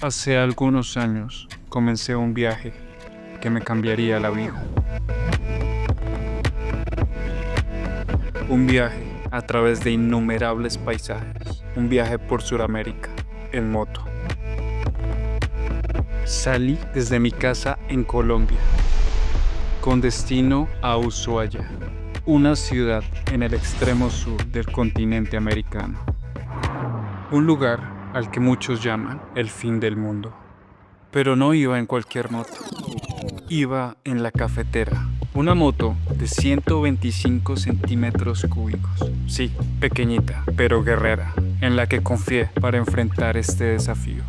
Hace algunos años comencé un viaje que me cambiaría la vida. Un viaje a través de innumerables paisajes. Un viaje por Sudamérica en moto. Salí desde mi casa en Colombia, con destino a Ushuaia, una ciudad en el extremo sur del continente americano. Un lugar al que muchos llaman el fin del mundo. Pero no iba en cualquier moto. Iba en la cafetera. Una moto de 125 centímetros cúbicos. Sí, pequeñita, pero guerrera, en la que confié para enfrentar este desafío.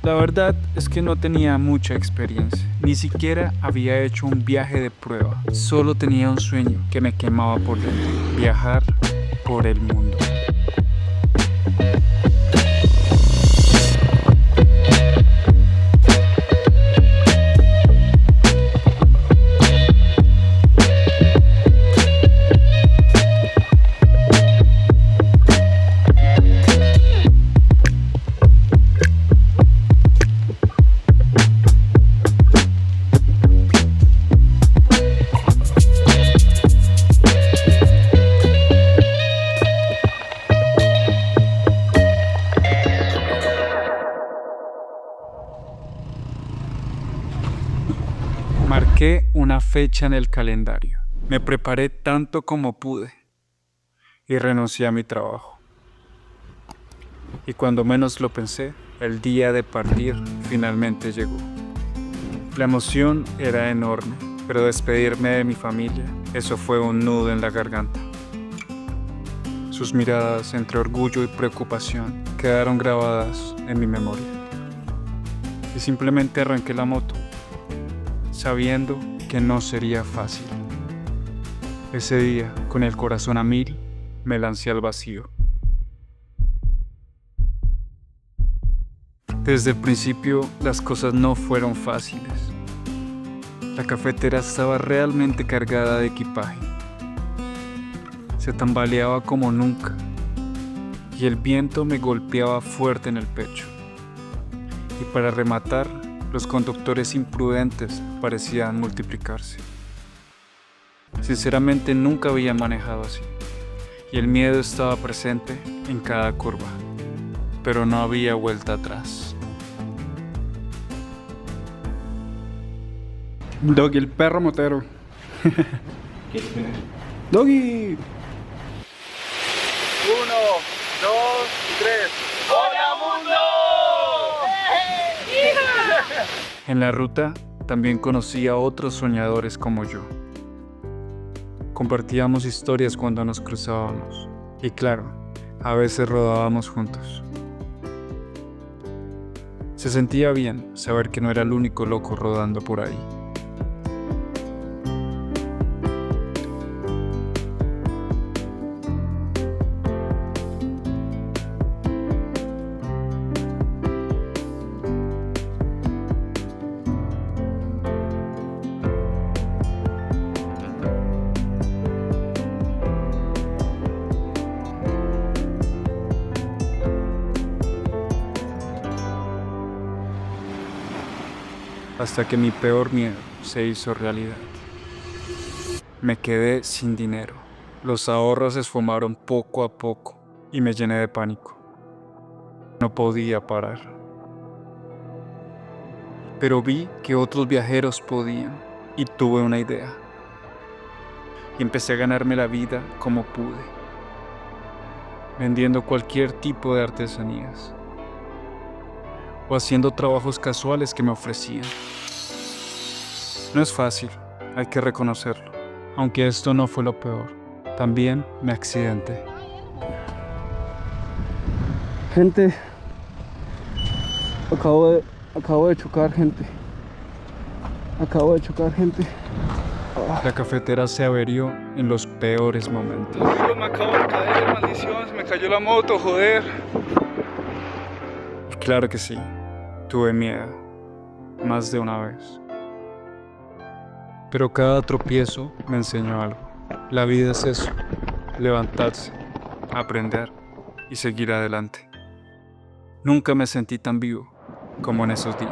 La verdad es que no tenía mucha experiencia. Ni siquiera había hecho un viaje de prueba. Solo tenía un sueño que me quemaba por dentro. Viajar por el mundo. Marqué una fecha en el calendario. Me preparé tanto como pude y renuncié a mi trabajo. Y cuando menos lo pensé, el día de partir finalmente llegó. La emoción era enorme, pero despedirme de mi familia, eso fue un nudo en la garganta. Sus miradas entre orgullo y preocupación quedaron grabadas en mi memoria. Y simplemente arranqué la moto, sabiendo que no sería fácil. Ese día, con el corazón a mil, me lancé al vacío. Desde el principio, las cosas no fueron fáciles. La cafetera estaba realmente cargada de equipaje. Se tambaleaba como nunca, y el viento me golpeaba fuerte en el pecho. Y para rematar, los conductores imprudentes parecían multiplicarse. Sinceramente nunca había manejado así, y el miedo estaba presente en cada curva, pero no había vuelta atrás. Doggy, el perro motero. Doggy. 1, 2, 3. ¡Hola, mundo! En la ruta también conocí a otros soñadores como yo. Compartíamos historias cuando nos cruzábamos y claro, a veces rodábamos juntos. Se sentía bien saber que no era el único loco rodando por ahí. Hasta que mi peor miedo se hizo realidad. Me quedé sin dinero. Los ahorros se esfumaron poco a poco y me llené de pánico. No podía parar. Pero vi que otros viajeros podían y tuve una idea. Y empecé a ganarme la vida como pude, vendiendo cualquier tipo de artesanías o haciendo trabajos casuales que me ofrecían. No es fácil, hay que reconocerlo. Aunque esto no fue lo peor, también me accidenté. Gente, acabo de chocar, gente. Acabo de chocar, gente. La cafetera se averió en los peores momentos. Dios, me acabo de caer, maldición, se me cayó la moto, joder. Y claro que sí, tuve miedo, más de una vez. Pero cada tropiezo me enseñó algo. La vida es eso, levantarse, aprender y seguir adelante. Nunca me sentí tan vivo, como en esos días.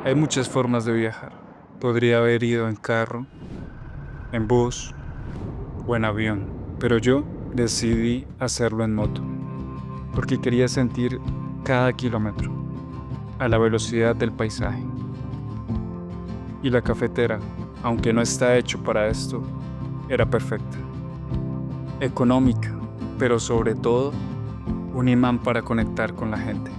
Hay muchas formas de viajar. Podría haber ido en carro, en bus o en avión, pero yo decidí hacerlo en moto, porque quería sentir cada kilómetro a la velocidad del paisaje. Y la cafetera, aunque no está hecho para esto, era perfecta. Económica, pero sobre todo un imán para conectar con la gente.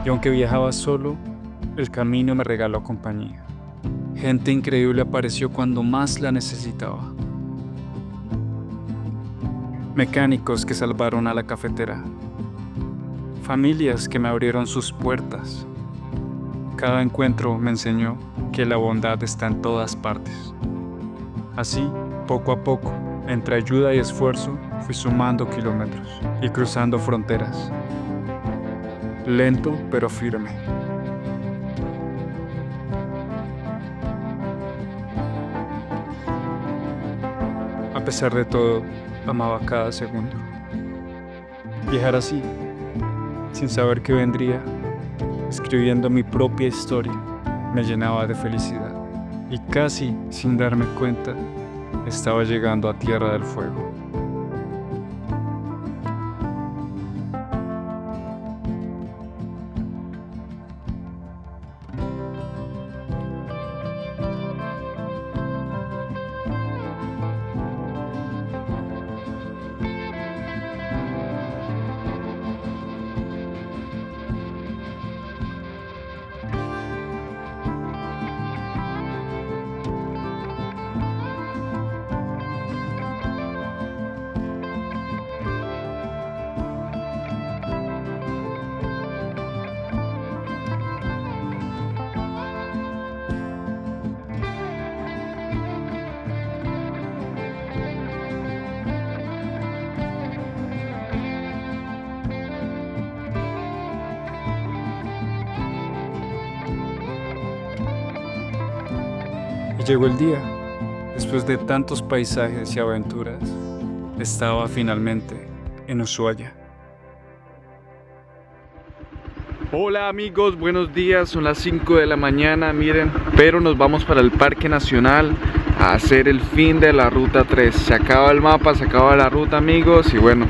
Y aunque viajaba solo, el camino me regaló compañía. Gente increíble apareció cuando más la necesitaba. Mecánicos que salvaron a la cafetera. Familias que me abrieron sus puertas. Cada encuentro me enseñó que la bondad está en todas partes. Así, poco a poco, entre ayuda y esfuerzo, fui sumando kilómetros y cruzando fronteras. Lento pero firme. A pesar de todo, amaba cada segundo. Viajar así, sin saber qué vendría, escribiendo mi propia historia, me llenaba de felicidad. Y casi sin darme cuenta, estaba llegando a Tierra del Fuego. Llegó el día. Después de tantos paisajes y aventuras, estaba finalmente en Ushuaia. Hola amigos, buenos días, son las 5 de la mañana, miren, pero nos vamos para el Parque Nacional a hacer el fin de la Ruta 3. Se acaba el mapa, se acaba la ruta amigos y bueno,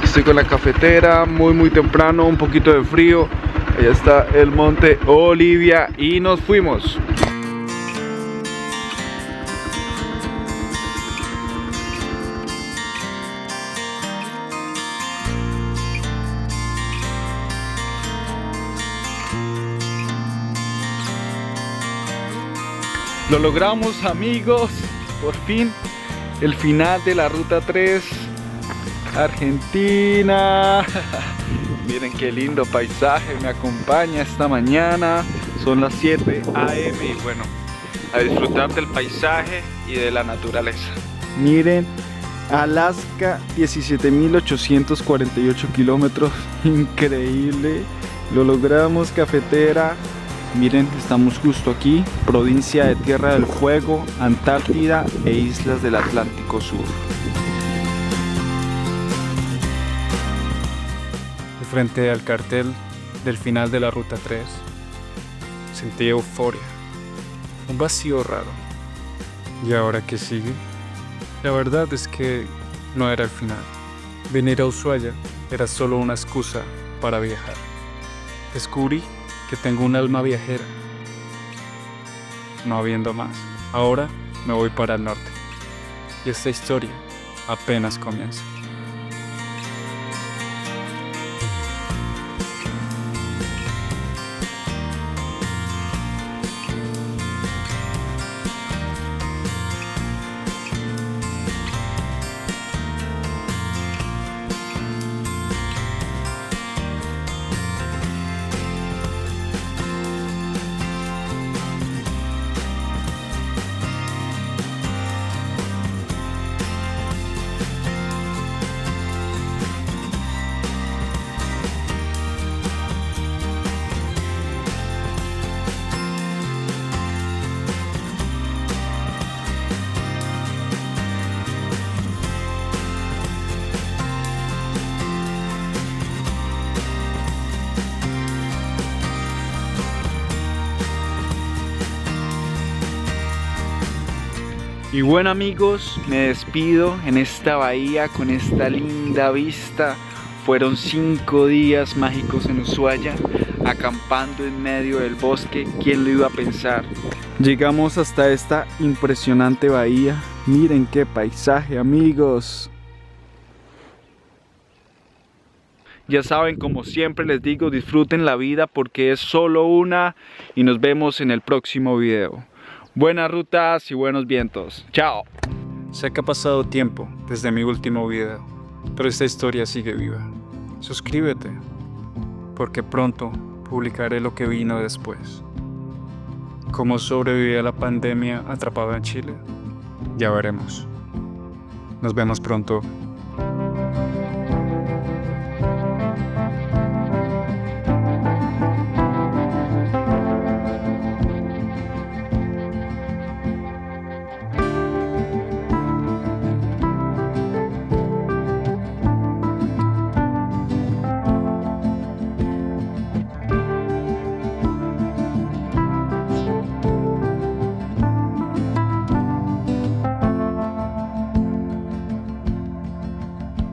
estoy con la cafetera, muy temprano, un poquito de frío. Allá está el Monte Olivia y nos fuimos. Lo logramos amigos, por fin, el final de la Ruta 3, Argentina. Miren qué lindo paisaje me acompaña esta mañana, son las 7 AM y bueno, a disfrutar del paisaje y de la naturaleza. Miren, Alaska, 17.848 kilómetros, increíble, lo logramos cafetera. Miren, estamos justo aquí, provincia de Tierra del Fuego, Antártida e islas del Atlántico Sur. De frente al cartel del final de la Ruta 3, sentí euforia, un vacío raro. ¿Y ahora qué sigue? La verdad es que no era el final. Venir a Ushuaia era solo una excusa para viajar. Descubrí que tengo un alma viajera. No habiendo más, ahora me voy para el norte. Y esta historia apenas comienza. Y bueno amigos, me despido en esta bahía con esta linda vista. Fueron 5 días mágicos en Ushuaia, acampando en medio del bosque. ¿Quién lo iba a pensar? Llegamos hasta esta impresionante bahía. Miren qué paisaje, amigos. Ya saben, como siempre les digo, disfruten la vida porque es solo una y nos vemos en el próximo video. Buenas rutas y buenos vientos. Chao. Sé que ha pasado tiempo desde mi último video, pero esta historia sigue viva. Suscríbete, porque pronto publicaré lo que vino después. ¿Cómo sobreviví a la pandemia atrapado en Chile? Ya veremos. Nos vemos pronto.